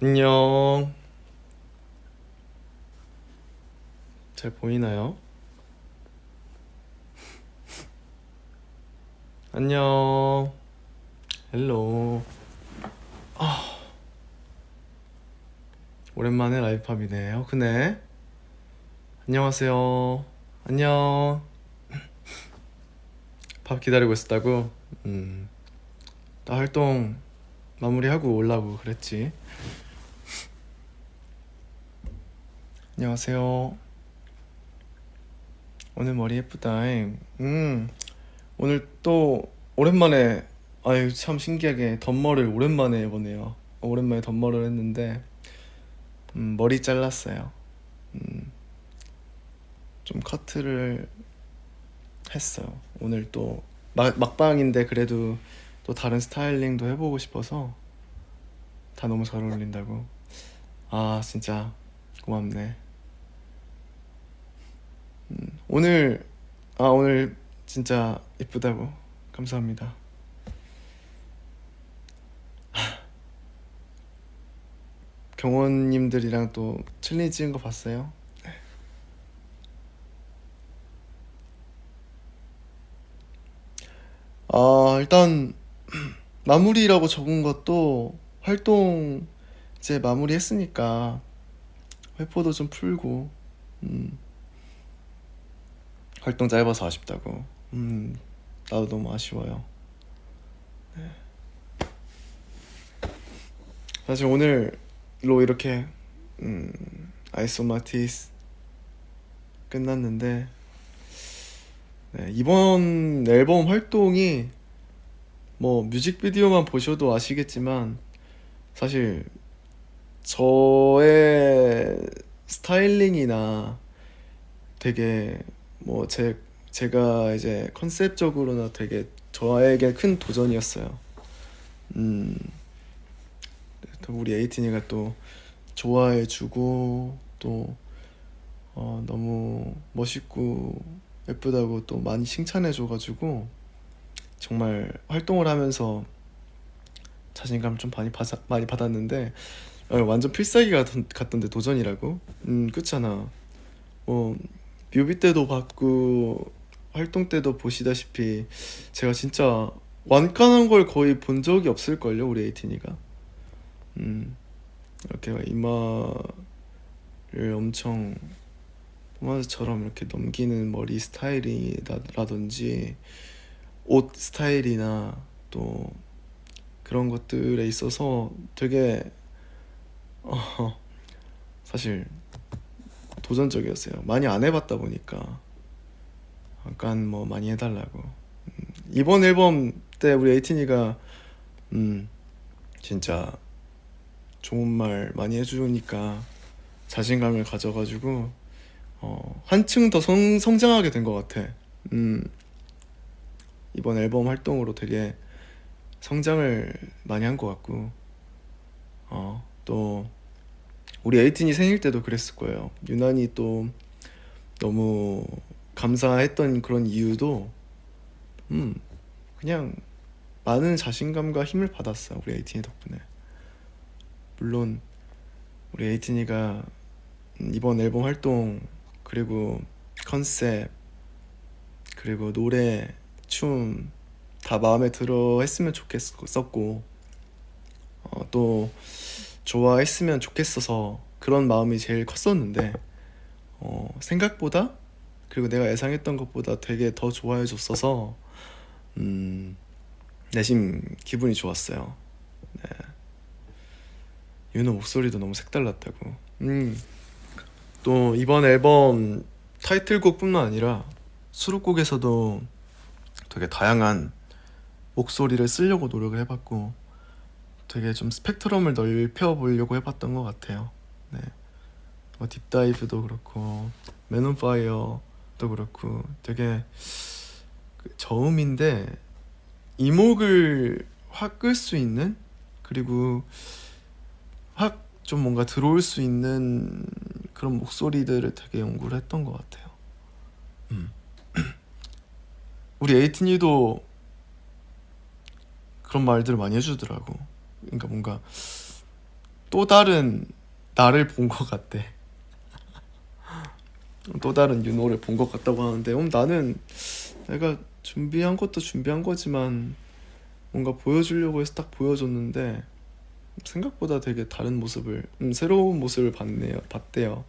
안녕. 잘 보이나요? 안녕. 헬로. 오랜만에 라이브팝이네요. 그네. 안녕하세요. 안녕. 밥 기다리고 있었다고? 음, 나 활동 마무리하고 올라고 그랬지. 안녕하세요. 오늘 머리 예쁘다잉. 오늘 또 오랜만에, 아유, 참 신기하게 덧머리를 오랜만에 해보네요. 오랜만에 덧머리를 했는데, 머리 잘랐어요. 음, 좀 커트를 했어요. 오늘 또 막방인데 그래도 또 다른 스타일링도 해보고 싶어서. 다 너무 잘 어울린다고. 아, 진짜 고맙네. 오늘, 오늘 진짜 예쁘다고. 감사합니다. 경호님들이랑 또 챌린지 찍은 거 봤어요? 일단 마무리라고 적은 것도 활동 이제 마무리했으니까 회포도 좀 풀고. 음, 활동 짧아서 아쉽다고. 나도 너무 아쉬워요. 사실 오늘로 이렇게 음, 아이소마티스 끝났는데, 네, 이번 앨범 활동이 뭐 뮤직비디오만 보셔도 아시겠지만 사실 저의 스타일링이나 되게 뭐 제가 이제 컨셉적으로나 되게 저에게 큰 도전이었어요. 음, 또 우리 에이틴이가 또 좋아해주고 또 너무 멋있고 예쁘다고 또 많이 칭찬해줘가지고 정말 활동을 하면서 자신감 좀 많이 받았는데, 완전 필살기 같던데 도전이라고? 그렇잖아. 뭐 뮤비 때도 봤고 활동 때도 보시다시피 제가 진짜 완판한 걸 거의 본 적이 없을걸요, 우리 에이틴이가. 음, 이렇게 막 이마를 엄청 포마드처럼 이렇게 넘기는 머리 스타일이라든지 옷 스타일이나 또 그런 것들에 있어서 되게 어, 사실 도전적이었어요. 많이 안 해봤다 보니까 약간 뭐 많이 해달라고. 이번 앨범 때 우리 에이틴이가 진짜 좋은 말 많이 해주니까 자신감을 가져가지고 한층 더 성장하게 된 것 같아. 음, 이번 앨범 활동으로 되게 성장을 많이 한 것 같고, 또 우리 에이틴이 생일 때도 그랬을 거예요. 유난히 또 너무 감사했던 그런 이유도 음, 그냥 많은 자신감과 힘을 받았어, 우리 에이틴이 덕분에. 물론 우리 에이틴이가 이번 앨범 활동 그리고 컨셉 그리고 노래 춤 다 마음에 들어 했으면 좋겠었고, 또 좋아했으면 좋겠어서 그런 마음이 제일 컸었는데, 생각보다 그리고 내가 예상했던 것보다 되게 더 좋아해 줬어서 내심 기분이 좋았어요. 윤호 목소리도 너무 색달랐다고. 또 이번 앨범 타이틀곡뿐만 아니라 수록곡에서도 되게 다양한 목소리를 쓰려고 노력을 해봤고 되게 좀 스펙트럼을 넓혀보려고 해봤던 것 같아요. 네. 뭐 딥다이브도 그렇고 맨온 파이어도 그렇고 되게 저음인데 이목을 확 끌 수 있는, 그리고 확 좀 뭔가 들어올 수 있는 그런 목소리들을 되게 연구를 했던 것 같아요. 음. 우리 에이틴이도 그런 말들을 많이 해주더라고. 그러니까 뭔가 또 다른 나를 본 것 같대. 또 다른 윤호를 본 것 같다고 하는데, 나는 내가 준비한 것도 준비한 거지만 뭔가 보여주려고 해서 딱 보여줬는데 생각보다 되게 다른 모습을, 새로운 모습을 봤대요.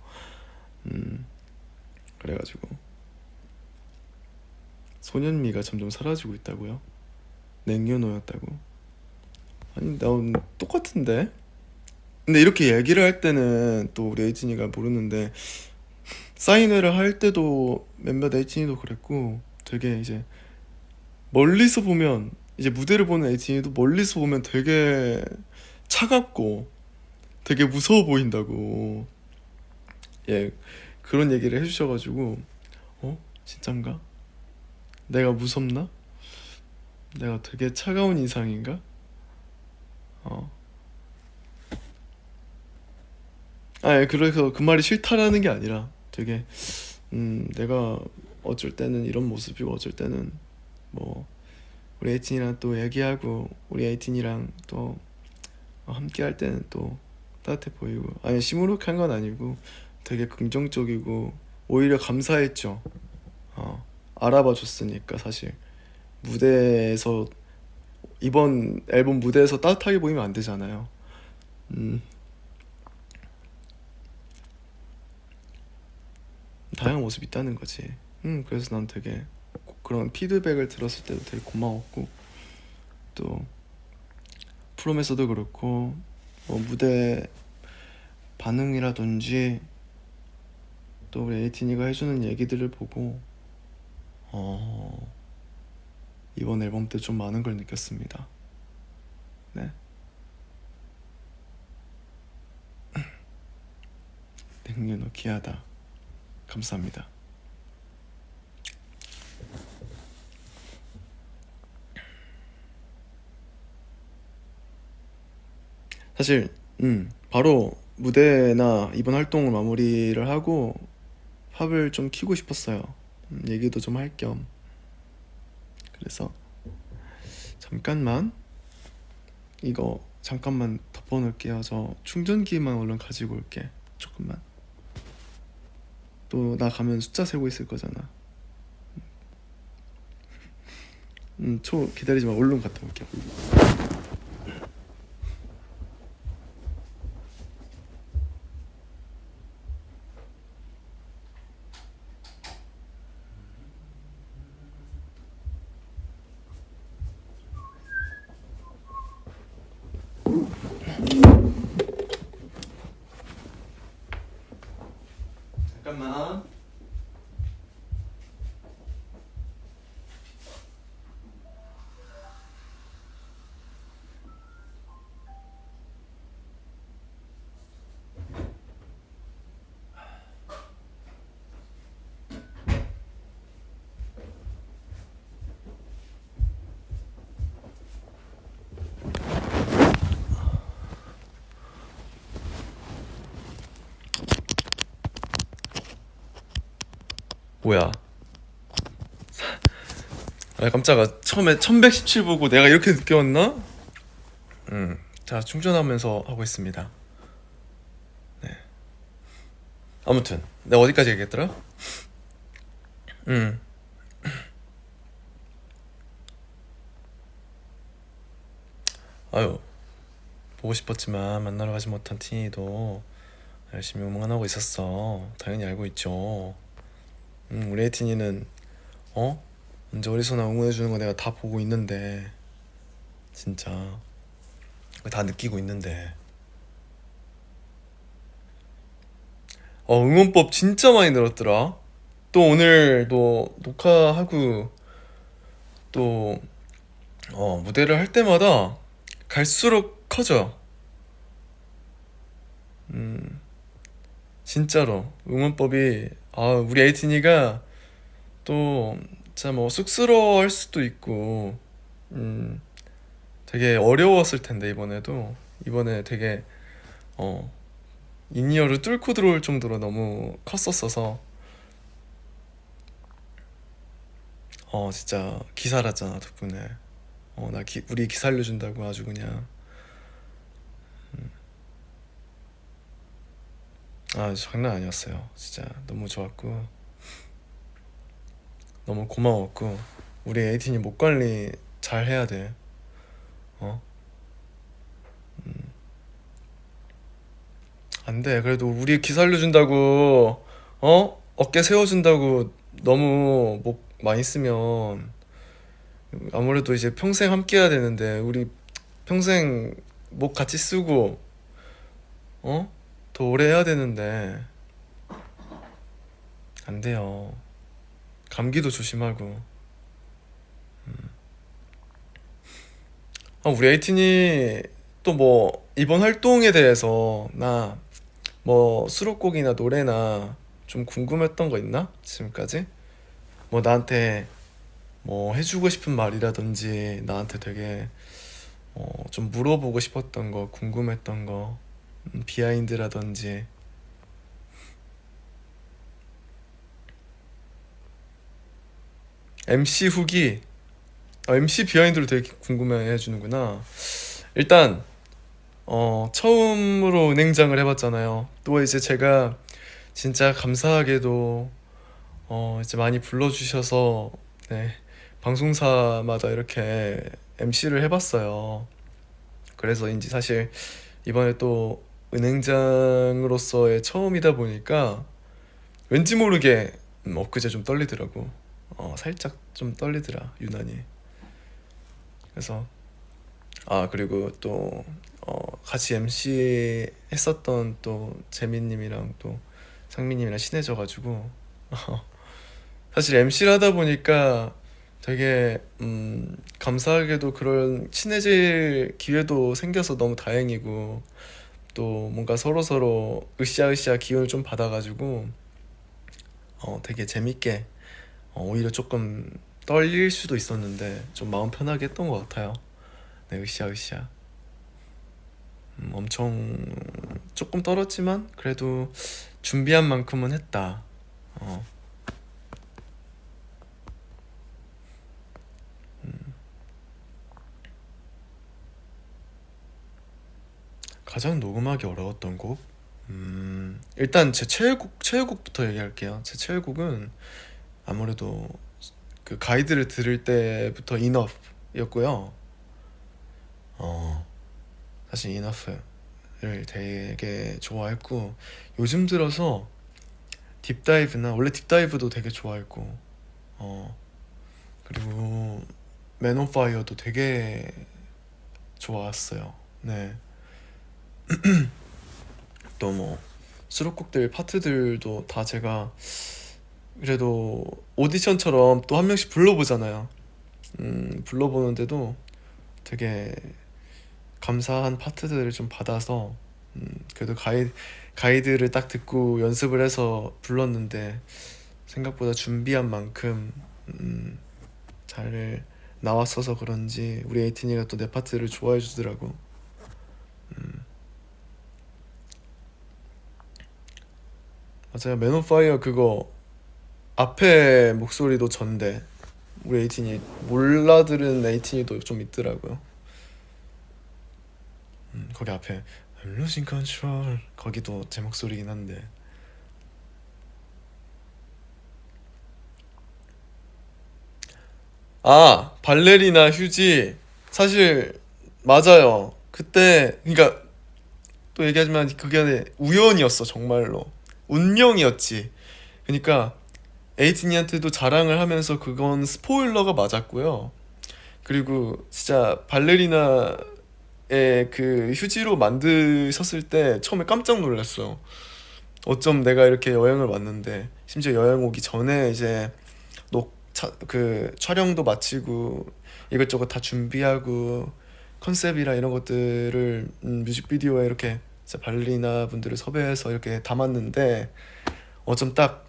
그래가지고 소년미가 점점 사라지고 있다고요? 냉윤호였다고? 아니, 난 똑같은데? 근데 이렇게 얘기를 할 때는 또 우리 에이진이가 모르는데, 사인회를 할 때도 몇몇 에이진이도 그랬고, 되게 이제 멀리서 보면, 이제 무대를 보는 에이진이도 멀리서 보면 되게 차갑고 되게 무서워 보인다고, 예, 그런 얘기를 해주셔가지고, 진짠가? 내가 무섭나? 내가 되게 차가운 인상인가? 어. 그래서 그 말이 싫다라는 게 아니라 되게, 내가 어쩔 때는 이런 모습이고 어쩔 때는 뭐 우리 에이틴이랑 또 얘기하고 우리 에이틴이랑 또 함께 할 때는 또 따뜻해 보이고, 아니 시무룩한 건 아니고 되게 긍정적이고 오히려 감사했죠. 알아봐 줬으니까. 사실 무대에서, 이번 앨범 무대에서 따뜻하게 보이면 안 되잖아요. 다양한 모습이 있다는 거지. 그래서 난 되게 그런 피드백을 들었을 때도 되게 고마웠고, 또 프롬에서도 그렇고 뭐 무대 반응이라든지 또 우리 에이틴이가 해주는 얘기들을 보고 이번 앨범 때 좀 많은 걸 느꼈습니다. 네. 냉윤호 귀하다. 감사합니다. 사실 바로 무대나 이번 활동을 마무리를 하고 팝을 좀 키고 싶었어요. 얘기도 좀 할 겸. 그래서 이거 잠깐만 덮어놓을게요. 저 충전기만 얼른 가지고 올게. 조금만. 또 나 가면 숫자 세고 있을 거잖아. 기다리지 마. 얼른 갔다 올게. 잠깐만. 뭐야? 깜짝아. 처음에 1117 보고 내가 이렇게 늦게 왔나? 자, 충전하면서 하고 있습니다. 네. 아무튼 내가 어디까지 얘기했더라? 아유, 보고 싶었지만 만나러 가지 못한 티니도 열심히 응원하고 있었어. 당연히 알고 있죠. 우리 에이티니는 언제 어디서나 응원해주는 거 내가 다 보고 있는데, 진짜 다 느끼고 있는데. 응원법 진짜 많이 늘었더라. 또 오늘도 녹화하고 또 무대를 할 때마다 갈수록 커져. 진짜로 응원법이, 우리 에이틴이가 또 진짜 뭐 쑥스러워할 수도 있고 되게 어려웠을 텐데, 이번에 되게 인이어를 뚫고 들어올 정도로 너무 컸었어서 진짜 기살았잖아 덕분에. 우리 기살려준다고 아주 그냥. 아, 장난 아니었어요. 진짜 너무 좋았고 너무 고마웠고 우리 에이틴이 목 관리 잘 해야 돼. 어? 안 돼. 그래도 우리 기 살려준다고 어깨 세워준다고 너무 목 많이 쓰면 아무래도 이제 평생 함께 해야 되는데 우리 평생 목 같이 쓰고 어? 더 오래 해야 되는데 안 돼요. 감기도 조심하고. 우리 에이틴이 또 뭐 이번 활동에 대해서 나 뭐 수록곡이나 노래나 좀 궁금했던 거 있나? 지금까지? 뭐 나한테 뭐 해주고 싶은 말이라든지 나한테 되게 좀 물어보고 싶었던 거 궁금했던 거 비하인드라든지. MC 후기. MC 비하인드를 되게 궁금해 해주는구나. 일단 처음으로 은행장을 해봤잖아요. 또 이제 제가 진짜 감사하게도 이제 많이 불러주셔서 네, 방송사마다 이렇게 MC를 해봤어요. 그래서인지 사실 이번에 또 은행장으로서의 처음이다 보니까 왠지 모르게 엊그제 좀 떨리더라고. 살짝 좀 떨리더라 유난히. 그래서 그리고 또 같이 MC 했었던 또 재민님이랑 또 상민님이랑 친해져가지고 사실 MC를 하다 보니까 되게 감사하게도 그런 친해질 기회도 생겨서 너무 다행이고 또 뭔가 서로서로 으쌰으쌰 기운을 좀 받아가지고 되게 재밌게 오히려 조금 떨릴 수도 있었는데 좀 마음 편하게 했던 것 같아요. 네, 으쌰으쌰. 엄청 조금 떨었지만 그래도 준비한 만큼은 했다. 어, 가장 녹음하기 어려웠던 곡? 일단 제 최애곡부터 얘기할게요. 제 최애곡은 아무래도 그 가이드를 들을 때부터 Enough였고요. 어, 사실 Enough를 되게 좋아했고 요즘 들어서 딥다이브나 원래 딥다이브도 되게 좋아했고 어, 그리고 맨 온 파이어도 되게 좋았어요. 네. 또 뭐 수록곡들 파트들도 다 제가 그래도 오디션처럼 또 한 명씩 불러보잖아요. 불러보는데도 되게 감사한 파트들을 좀 받아서 그래도 가이드를 딱 듣고 연습을 해서 불렀는데 생각보다 준비한 만큼 잘 나왔어서 그런지 우리 에이틴이가 또 내 파트를 좋아해 주더라고. 맞아요. 맨 온 파이어 그거 앞에 목소리도 전데 우리 에이틴이 몰라 들은 에이틴이도 좀 있더라고요. 거기 앞에 I'm losing control 거기도 제 목소리긴 한데 발레리나 휴지 사실 맞아요. 그때 그러니까 또 얘기하지만 그게 우연이었어 정말로 운명이었지. 그러니까 에이틴이한테도 자랑을 하면서 그건 스포일러가 맞았고요. 그리고 진짜 발레리나의 그 휴지로 만드셨을 때 처음에 깜짝 놀랐어요. 어쩜 내가 이렇게 여행을 왔는데 심지어 여행 오기 전에 이제 그 촬영도 마치고 이것저것 다 준비하고 컨셉이랑 이런 것들을 뮤직비디오에 이렇게 진짜 발리나 분들을 섭외해서 이렇게 담았는데 어쩜 딱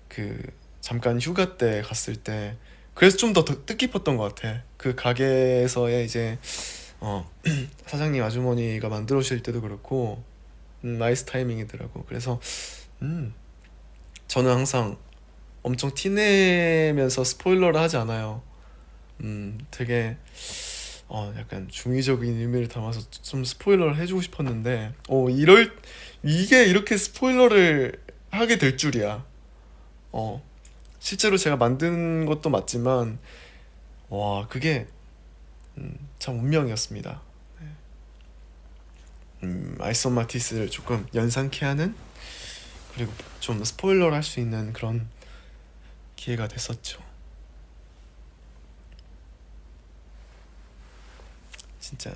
그 잠깐 휴가 때 갔을 때 그래서 좀 더 뜻깊었던 것 같아. 그 가게에서의 이제 사장님 아주머니가 만들어 주실 때도 그렇고 나이스 타이밍이더라고. 그래서 음, 저는 항상 엄청 티내면서 스포일러를 하지 않아요. 되게 약간 중의적인 의미를 담아서 좀 스포일러를 해주고 싶었는데 이게 이렇게 스포일러를 하게 될 줄이야. 어 실제로 제가 만든 것도 맞지만 와 그게 참 운명이었습니다. 알선 마티스를 조금 연상케 하는, 그리고 좀 스포일러를 할 수 있는 그런 기회가 됐었죠. 진짜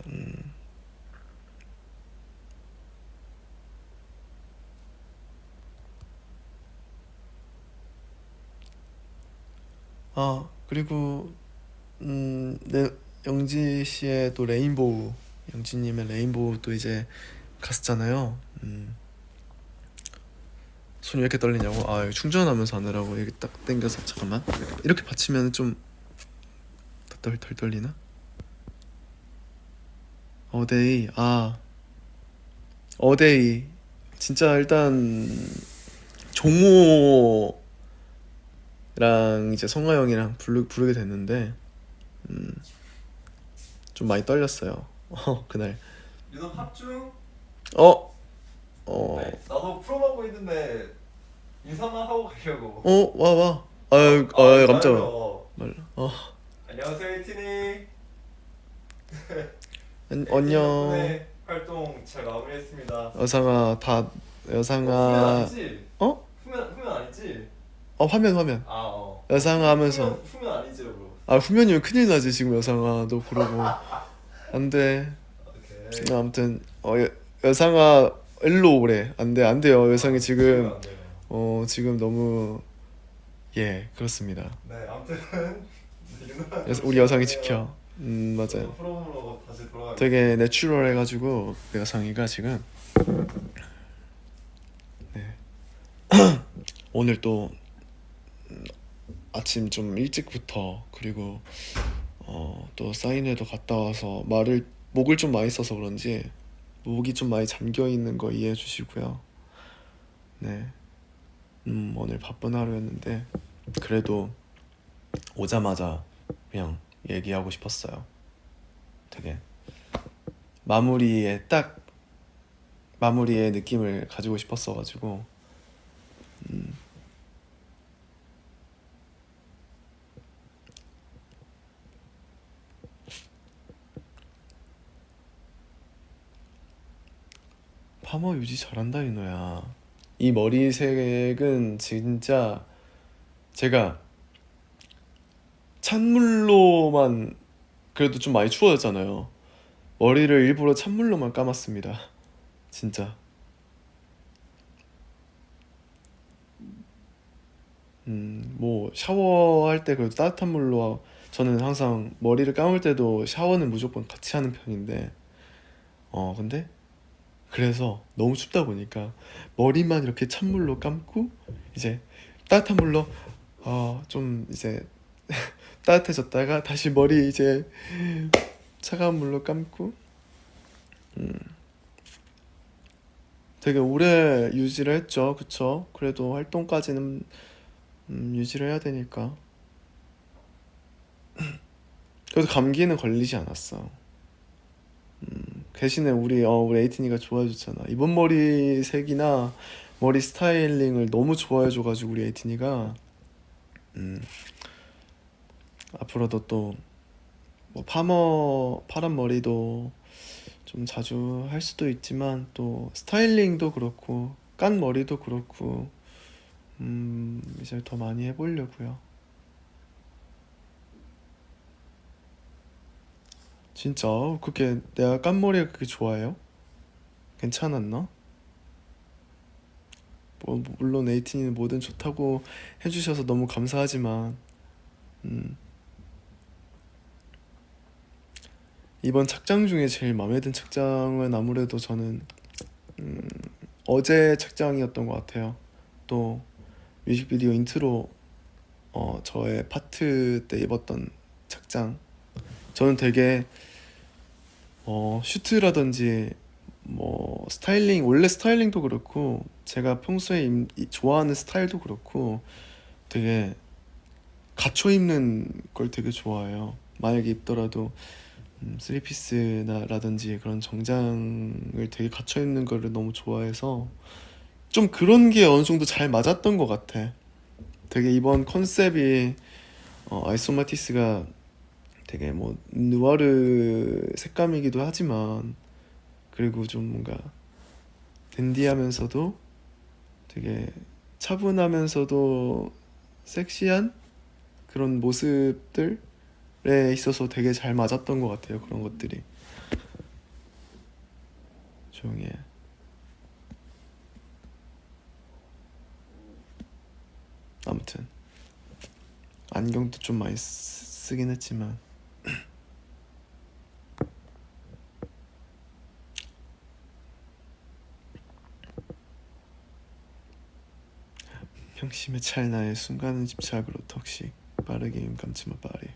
그리고 네, 영지 씨의 또 레인보우, 영지님의 레인보우 또 이제 갔었잖아요. 손이 왜 이렇게 떨리냐고? 이거 충전하면서 하느라고 이렇게 딱 당겨서. 잠깐만, 이렇게 받치면 좀 덜 떨리나? 어데이, 어데이 진짜 일단 종호랑 이제 성화 형이랑 부르게 됐는데 좀 많이 떨렸어요. 그날. 유독 합중? 어, 어, 네, 나도 프롬하고 있는데 인사만 하고 가려고. 와. 아유, 깜짝이야. 기다려. 말라. 안녕하세요, 이티니. 안녕. 덕분에 활동 잘 마무리했습니다. 여상아, 후면 여상아. 아니지? 어? 후면 아니지? 화면. 여상아 하면서. 후면 아니지, 여보. 후면이면 큰일 나지 지금. 여상아 너 그러고 안 돼. 오케이. 아무튼 여상아 일로 오래. 안 돼요. 여상이 지금 안 돼요. 지금 너무 그렇습니다. 네, 아무튼 우리 여상이 지켜. 맞아요. 프롬으로 다시 돌아가. 되게 내추럴해가지고 그 여상이가 지금 네. 오늘 또 아침 좀 일찍부터, 그리고 또 사인회도 갔다 와서 목을 좀 많이 써서 그런지 목이 좀 많이 잠겨 있는 거 이해해 주시고요. 네. 오늘 바쁜 하루였는데 그래도 오자마자 그냥 얘기하고 싶었어요. 되게 마무리의 느낌을 가지고 싶었어가지고 파머 유지 잘한다 윤호야. 이 머리색은 진짜 제가 찬물로만, 그래도 좀 많이 추워졌잖아요. 머리를 일부러 찬물로만 감았습니다. 진짜. 뭐 샤워할 때 그래도 따뜻한 물로, 저는 항상 머리를 감을 때도 샤워는 무조건 같이 하는 편인데 근데 그래서 너무 춥다 보니까 머리만 이렇게 찬물로 감고 이제 따뜻한 물로 좀 이제 따뜻해졌다가 다시 머리 이제 차가운 물로 감고 되게 오래 유지를 했죠. 그쵸? 그래도 활동까지는 유지를 해야 되니까. 그래도 감기는 걸리지 않았어. 대신에 우리 에이틴이가 좋아해줬잖아. 이번 머리 색이나 머리 스타일링을 너무 좋아해줘가지고 우리 에이틴이가 앞으로도 또 뭐 파란 머리도 좀 자주 할 수도 있지만 또 스타일링도 그렇고 깐 머리도 그렇고 이제 더 많이 해보려고요. 진짜 그게 내가 깐 머리가 그렇게 좋아해요? 괜찮았나? 뭐 물론 에이틴이는 뭐든 좋다고 해주셔서 너무 감사하지만 이번 착장 중에 제일 마음에 든 착장은 아무래도 저는 어제 착장이었던 것 같아요. 또 뮤직비디오 인트로 저의 파트 때 입었던 착장, 저는 되게 슈트라든지 뭐 스타일링, 원래 스타일링도 그렇고 제가 평소에 좋아하는 스타일도 그렇고 되게 갖춰 입는 걸 되게 좋아해요. 만약에 입더라도 쓰리피스나라든지 그런 정장을 되게 갖춰 입는 거를 너무 좋아해서 좀 그런 게 어느 정도 잘 맞았던 것 같아. 되게 이번 컨셉이 아이소마티스가 되게 뭐 누아르 색감이기도 하지만 그리고 좀 뭔가 댄디하면서도 되게 차분하면서도 섹시한 그런 모습들에 있어서 되게 잘 맞았던 것 같아요. 그런 것들이. 조용히 해. 아무튼 안경도 좀 많이 쓰긴 했지만 형심의 찰나에 순간은 집착으로 턱식 빠르게 감치마 빠리.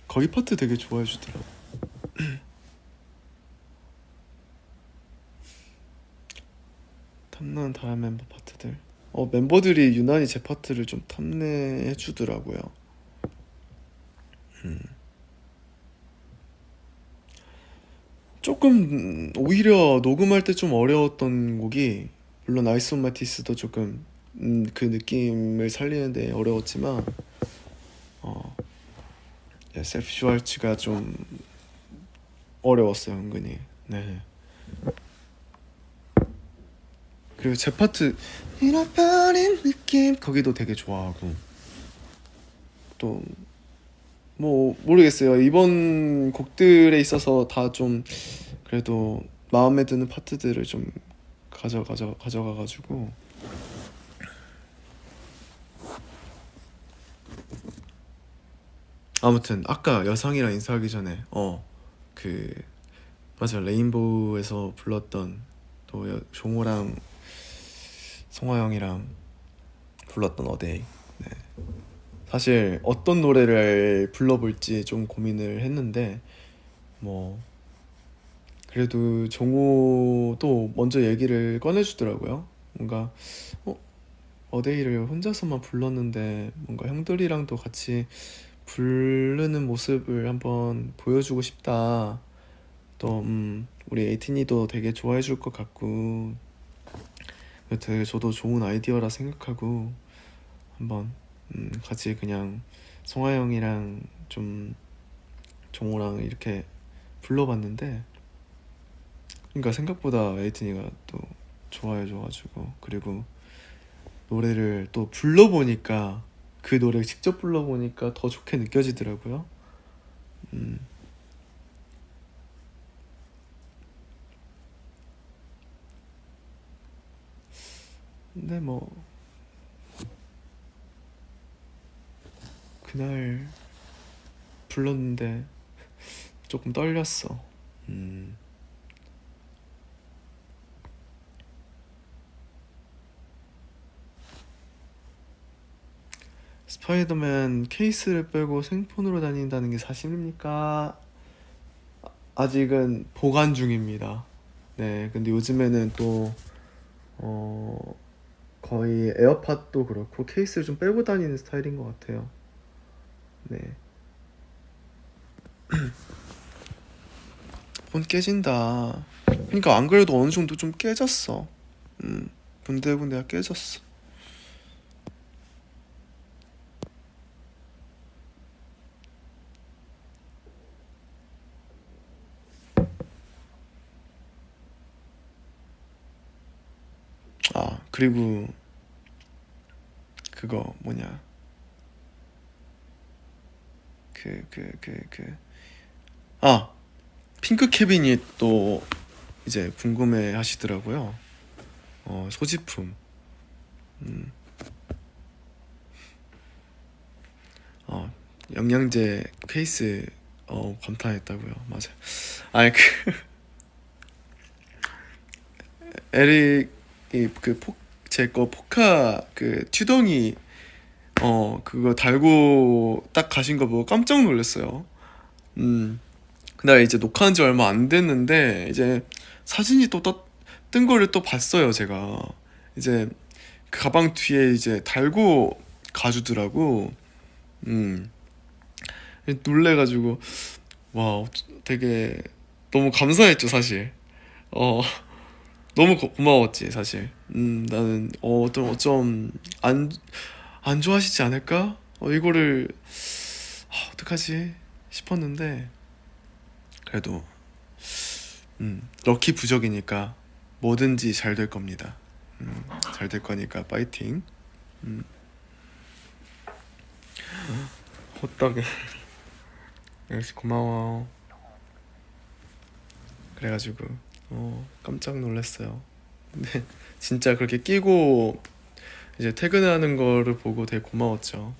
거기 파트 되게 좋아해 주더라고. 탐나는 다른 멤버 파트들. 멤버들이 유난히 제 파트를 좀 탐내해 주더라고요. 조금 오히려 녹음할 때 좀 어려웠던 곡이 물론 아이스 온 마티스도 조금 그 느낌을 살리는데 어려웠지만 셀프 슈왈츠가 좀 어려웠어요 은근히. 네. 그리고 제 파트 잃어버린 느낌 거기도 되게 좋아하고 또 뭐 모르겠어요. 이번 곡들에 있어서 다 좀 그래도 마음에 드는 파트들을 좀 가져가가지고 아무튼 아까 여상이랑 인사하기 전에 그 맞아 레인보우에서 불렀던 또 종호랑 성화 형이랑 불렀던 어데이. 네. 사실 어떤 노래를 불러볼지 좀 고민을 했는데 뭐 그래도 종호도 먼저 얘기를 꺼내주더라고요. 뭔가 어데이를 혼자서만 불렀는데 뭔가 형들이랑도 같이 부르는 모습을 한번 보여주고 싶다. 또 우리 에이틴이도 되게 좋아해 줄 것 같고 되게 저도 좋은 아이디어라 생각하고 한번 같이 그냥 송하 형이랑 좀 종호랑 이렇게 불러봤는데 그러니까 생각보다 에이틴이가 또 좋아해줘가지고 그리고 노래를 또 불러보니까 그 노래 직접 불러보니까 더 좋게 느껴지더라고요. 근데 뭐 그날 불렀는데 조금 떨렸어. 스파이더맨 케이스를 빼고 생폰으로 다닌다는 게 사실입니까? 아직은 보관 중입니다. 네, 근데 요즘에는 또 거의 에어팟도 그렇고 케이스를 좀 빼고 다니는 스타일인 것 같아요. 네. 폰 깨진다. 그러니까 안 그래도 어느 정도 좀 깨졌어. 군데군데가 깨졌어. 아, 그리고 그거 뭐냐. 아, 핑크 케빈이 또 이제 궁금해 하시더라고요. 소지품. 영양제 케이스 감탄했다고요. 맞아. 아니 에릭이 제 거 포카 그 튜덩이 그거 달고 딱 가신 거 보고 깜짝 놀랐어요. 그날 이제 녹화한 지 얼마 안 됐는데 이제 사진이 또 뜬 거를 또 봤어요. 제가 이제 그 가방 뒤에 이제 달고 가주더라고. 놀래가지고 와 되게 너무 감사했죠 사실. 어 너무 고마웠지 사실. 나는 어쩜 안 좋아하시지 않을까? 이거를 어떡하지 싶었는데 그래도 럭키 부적이니까 뭐든지 잘 될 겁니다. 잘 될 거니까 파이팅. 호떡에 역시 고마워. 그래가지고 깜짝 놀랐어요. 근데 진짜 그렇게 끼고 이제 퇴근하는 거를 보고 되게 고마웠죠.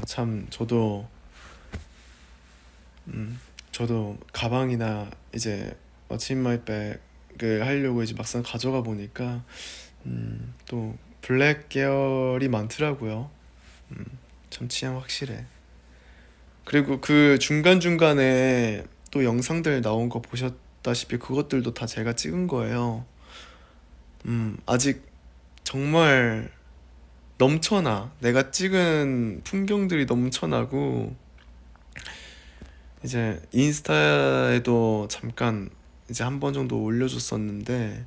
참 저도 가방이나 이제 What's in my bag을 하려고 이제 막상 가져가 보니까 또 블랙 계열이 많더라고요. 참 취향 확실해. 그리고 그 중간중간에 또 영상들 나온 거 보셨다시피 그것들도 다 제가 찍은 거예요. 아직 정말 넘쳐나. 내가 찍은 풍경들이 넘쳐나고 이제 인스타에도 잠깐 이제 한 번 정도 올려줬었는데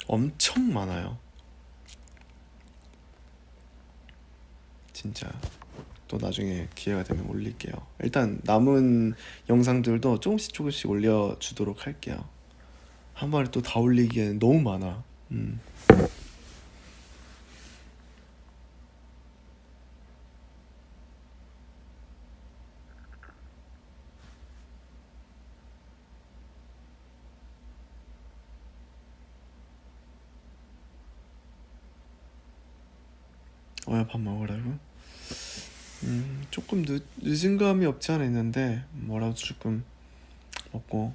엄청 많아요. 진짜 또 나중에 기회가 되면 올릴게요. 일단 남은 영상들도 조금씩 올려주도록 할게요. 한 번에 또 다 올리기에는 너무 많아. 밥 먹으라고? 조금 늦은 감이 없지 않아 있는데 뭐라도 조금 먹고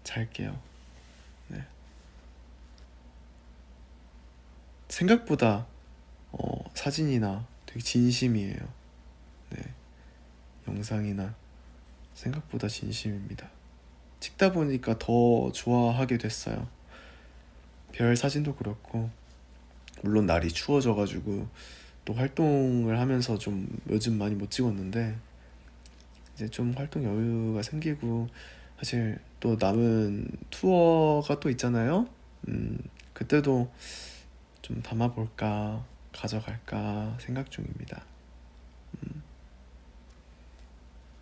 잘게요. 네. 생각보다 사진이나 되게 진심이에요. 네. 영상이나 생각보다 진심입니다. 찍다 보니까 더 좋아하게 됐어요. 별 사진도 그렇고 물론 날이 추워져가지고 또 활동을 하면서 좀 요즘 많이 못 찍었는데 이제 좀 활동 여유가 생기고 사실 또 남은 투어가 또 있잖아요. 그때도 좀 담아볼까 가져갈까 생각 중입니다.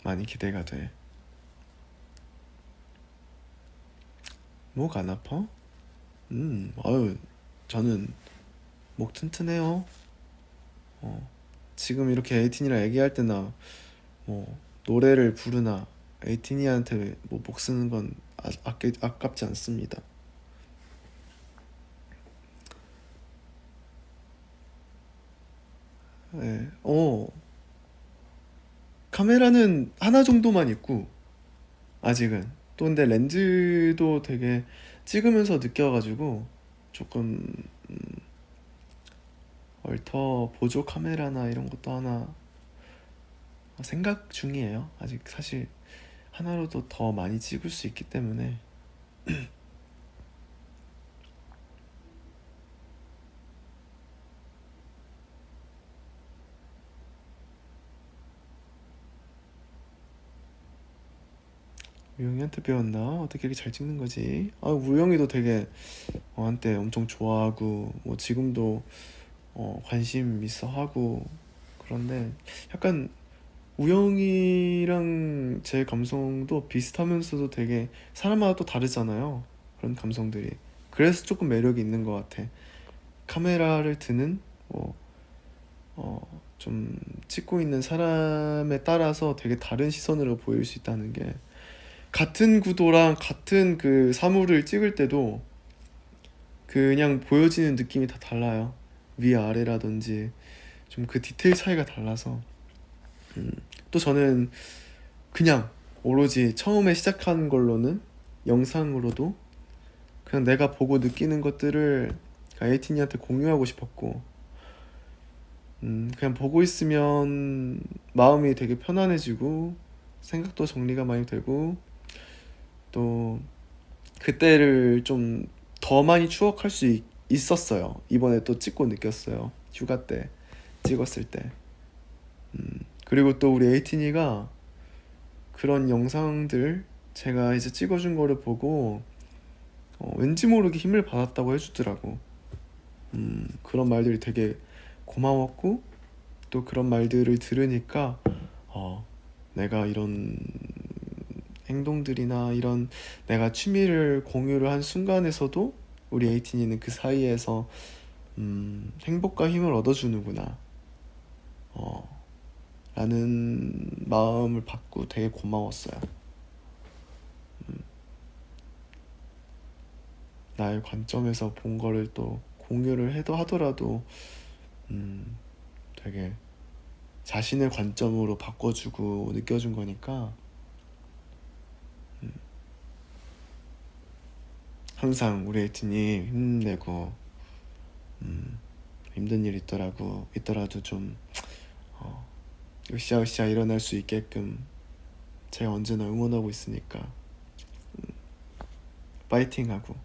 많이 기대가 돼. 목 안 아파? 아유 저는 목 튼튼해요. 지금 이렇게 에이틴이랑 얘기할 때나 뭐 노래를 부르나 에이틴이한테 뭐 목 쓰는 건 아깝지 않습니다. 네. 카메라는 하나 정도만 있고 아직은 또 근데 렌즈도 되게 찍으면서 느껴가지고 조금 얼터 보조 카메라나 이런 것도 하나 생각 중이에요. 아직 사실 하나로도 더 많이 찍을 수 있기 때문에 우영이한테 배웠나? 어떻게 이렇게 잘 찍는 거지? 우영이도 되게 한때 엄청 좋아하고 뭐 지금도 관심 있어 하고 그런데 약간 우영이랑 제 감성도 비슷하면서도 되게 사람마다 또 다르잖아요. 그런 감성들이. 그래서 조금 매력이 있는 것 같아. 카메라를 드는 좀 찍고 있는 사람에 따라서 되게 다른 시선으로 보일 수 있다는 게 같은 구도랑 같은 그 사물을 찍을 때도 그냥 보여지는 느낌이 다 달라요. 위아래라든지 좀 그 디테일 차이가 달라서 또 저는 그냥 오로지 처음에 시작한 걸로는 영상으로도 그냥 내가 보고 느끼는 것들을 에이틴이한테 공유하고 싶었고 그냥 보고 있으면 마음이 되게 편안해지고 생각도 정리가 많이 되고 또 그때를 좀 더 많이 추억할 수 있었어요. 이번에 또 찍고 느꼈어요. 휴가 때 찍었을 때. 그리고 또 우리 에이틴이가 그런 영상들 제가 이제 찍어준 거를 보고 왠지 모르게 힘을 받았다고 해주더라고. 그런 말들이 되게 고마웠고, 또 그런 말들을 들으니까 내가 이런 행동들이나 이런 내가 취미를 공유를 한 순간에서도 우리 에이틴이는 그 사이에서 행복과 힘을 얻어주는구나 라는 마음을 받고 되게 고마웠어요. 나의 관점에서 본 거를 또 공유를 해도 하더라도 되게 자신의 관점으로 바꿔주고 느껴준 거니까 항상 우리 에이틴이 힘내고 힘든 일 있더라도 좀 으쌰으쌰 일어날 수 있게끔 제가 언제나 응원하고 있으니까 파이팅하고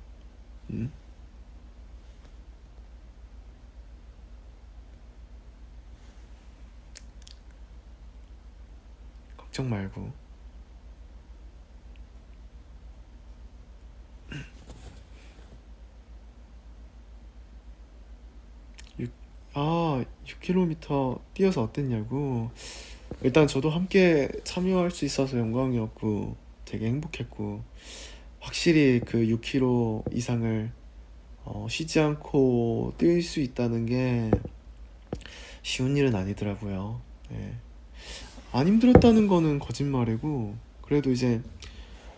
걱정 말고. 아, 6km 뛰어서 어땠냐고. 일단 저도 함께 참여할 수 있어서 영광이었고 되게 행복했고, 확실히 그 6km 이상을 쉬지 않고 뛸 수 있다는 게 쉬운 일은 아니더라고요. 네. 안 힘들었다는 거는 거짓말이고, 그래도 이제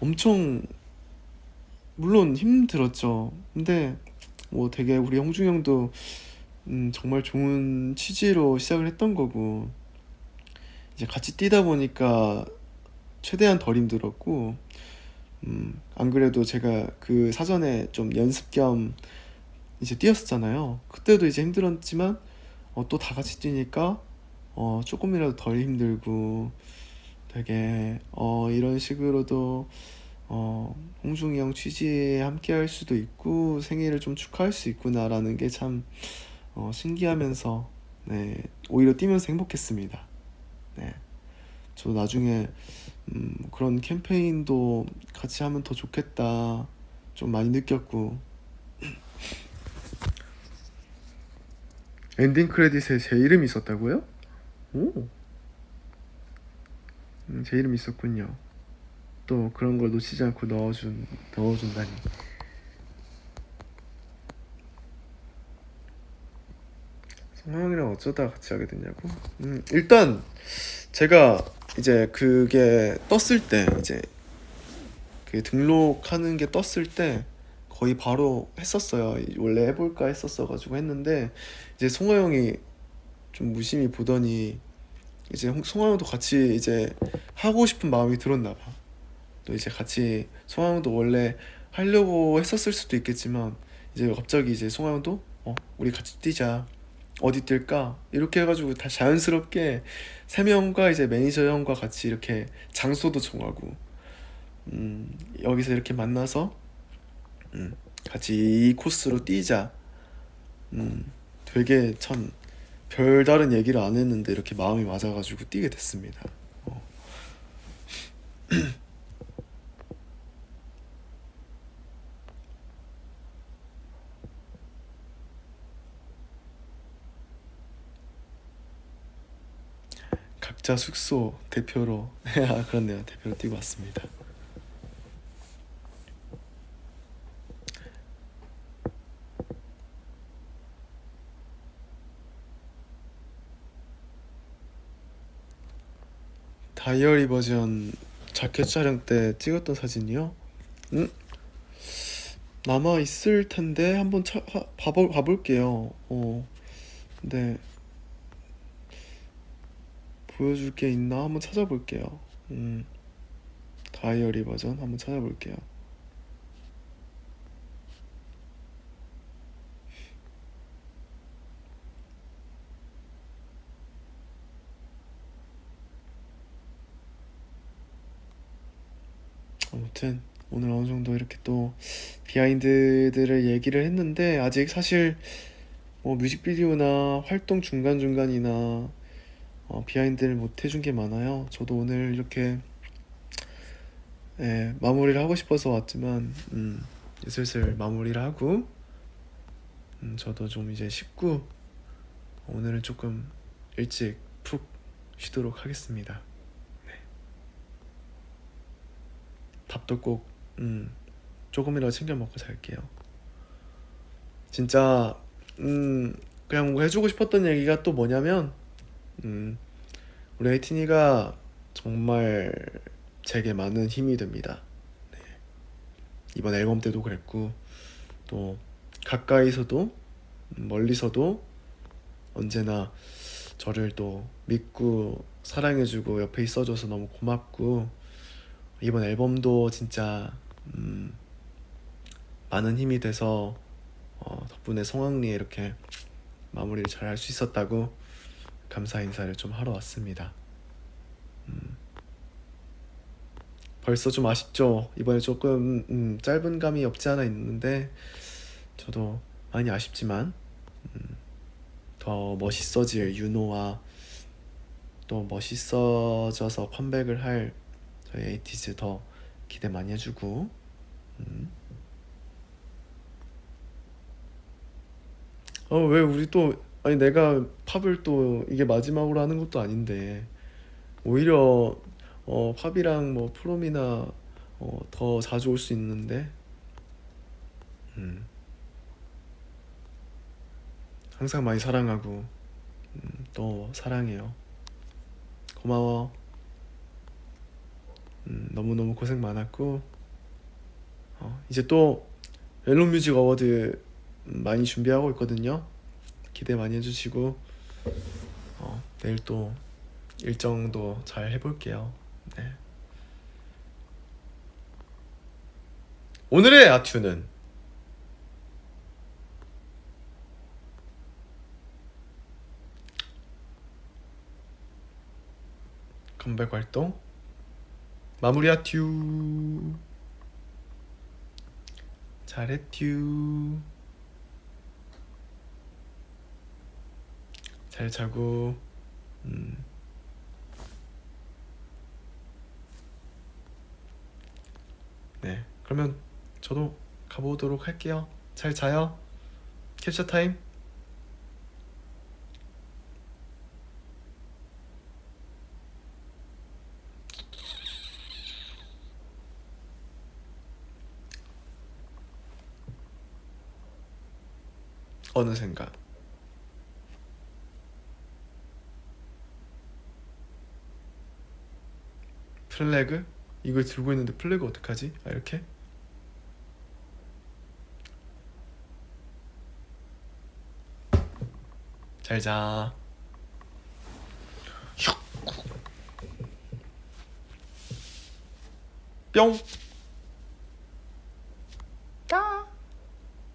엄청 물론 힘들었죠. 근데 뭐 되게 우리 형중 형도 정말 좋은 취지로 시작을 했던 거고, 이제 같이 뛰다 보니까 최대한 덜 힘들었고, 안 그래도 제가 그 사전에 좀 연습 겸 이제 뛰었었잖아요. 그때도 이제 힘들었지만 또 다 같이 뛰니까 조금이라도 덜 힘들고, 되게 이런 식으로도 홍중이 형 취지에 함께 할 수도 있고 생일을 좀 축하할 수 있구나라는 게 참 신기하면서, 네, 오히려 뛰면서 행복했습니다. 네, 저 나중에 그런 캠페인도 같이 하면 더 좋겠다 좀 많이 느꼈고. 엔딩 크레딧에 제 이름이 있었다고요? 오, 제 이름이 있었군요. 또 그런 걸 놓치지 않고 넣어준다니. 성형이랑 어쩌다 같이 하게 됐냐고? 일단 제가 이제 그게 떴을 때, 이제 그 등록하는 게 떴을 때 거의 바로 했었어요. 원래 해볼까 했었어가지고 했는데, 이제 송하 형이 좀 무심히 보더니 이제 송하 형도 같이 이제 하고 싶은 마음이 들었나 봐. 또 이제 같이 송하 형도 원래 하려고 했었을 수도 있겠지만, 이제 갑자기 이제 송하 형도 우리 같이 뛰자, 어디 뛸까 이렇게 해가지고 다 자연스럽게 세 명과 이제 매니저 형과 같이 이렇게 장소도 정하고 여기서 이렇게 만나서 같이 이 코스로 뛰자. 되게 참 별다른 얘기를 안 했는데 이렇게 마음이 맞아가지고 뛰게 됐습니다. 각자 숙소 대표로 아, 그렇네요. 대표로 뛰고 왔습니다. 다이어리 버전 자켓 촬영 때 찍었던 사진이요? 음? 남아 있을 텐데 한번 봐볼게요. 근데 보여줄 게 있나 한번 찾아볼게요. 다이어리 버전 한번 찾아볼게요. 아무튼 오늘 어느 정도 이렇게 또 비하인드들을 얘기를 했는데 아직 사실 뭐 뮤직비디오나 활동 중간중간이나 비하인드를 못 해준 게 많아요. 저도 오늘 이렇게 마무리를 하고 싶어서 왔지만 슬슬 마무리를 하고 저도 좀 이제 씻고 오늘은 조금 일찍 푹 쉬도록 하겠습니다. 네. 밥도 꼭 조금이라도 챙겨 먹고 잘게요. 진짜 그냥 뭐 해주고 싶었던 얘기가 또 뭐냐면 우리 에이틴이가 정말 제게 많은 힘이 됩니다. 네. 이번 앨범 때도 그랬고 또 가까이서도 멀리서도 언제나 저를 또 믿고 사랑해주고 옆에 있어줘서 너무 고맙고 이번 앨범도 진짜 많은 힘이 돼서 덕분에 성황리에 이렇게 마무리를 잘 할 수 있었다고 감사 인사를 좀 하러 왔습니다. 벌써 좀 아쉽죠? 이번에 조금 짧은 감이 없지 않아 있는데 저도 많이 아쉽지만 더 멋있어질 윤호와 또 멋있어져서 컴백을 할 저희 에이티즈 더 기대 많이 해주고 왜 우리 또 아니 내가 팝을 또 이게 마지막으로 하는 것도 아닌데 오히려 팝이랑 뭐 프롬이나 더 자주 올 수 있는데 항상 많이 사랑하고 또 사랑해요. 고마워. 너무너무 고생 많았고 이제 또 멜론뮤직 어워드 많이 준비하고 있거든요. 기대 많이 해주시고 내일 또 일정도 잘 해볼게요. 네. 오늘의 아튜는 컴백 활동 마무리 아튜 잘했튜 잘 자고 네 그러면 저도 가보도록 할게요. 잘 자요. 캡처 타임. 어느샌가 플래그? 이걸 들고 있는데 플래그 어떡하지? 이렇게? 잘 자. 뿅. 까.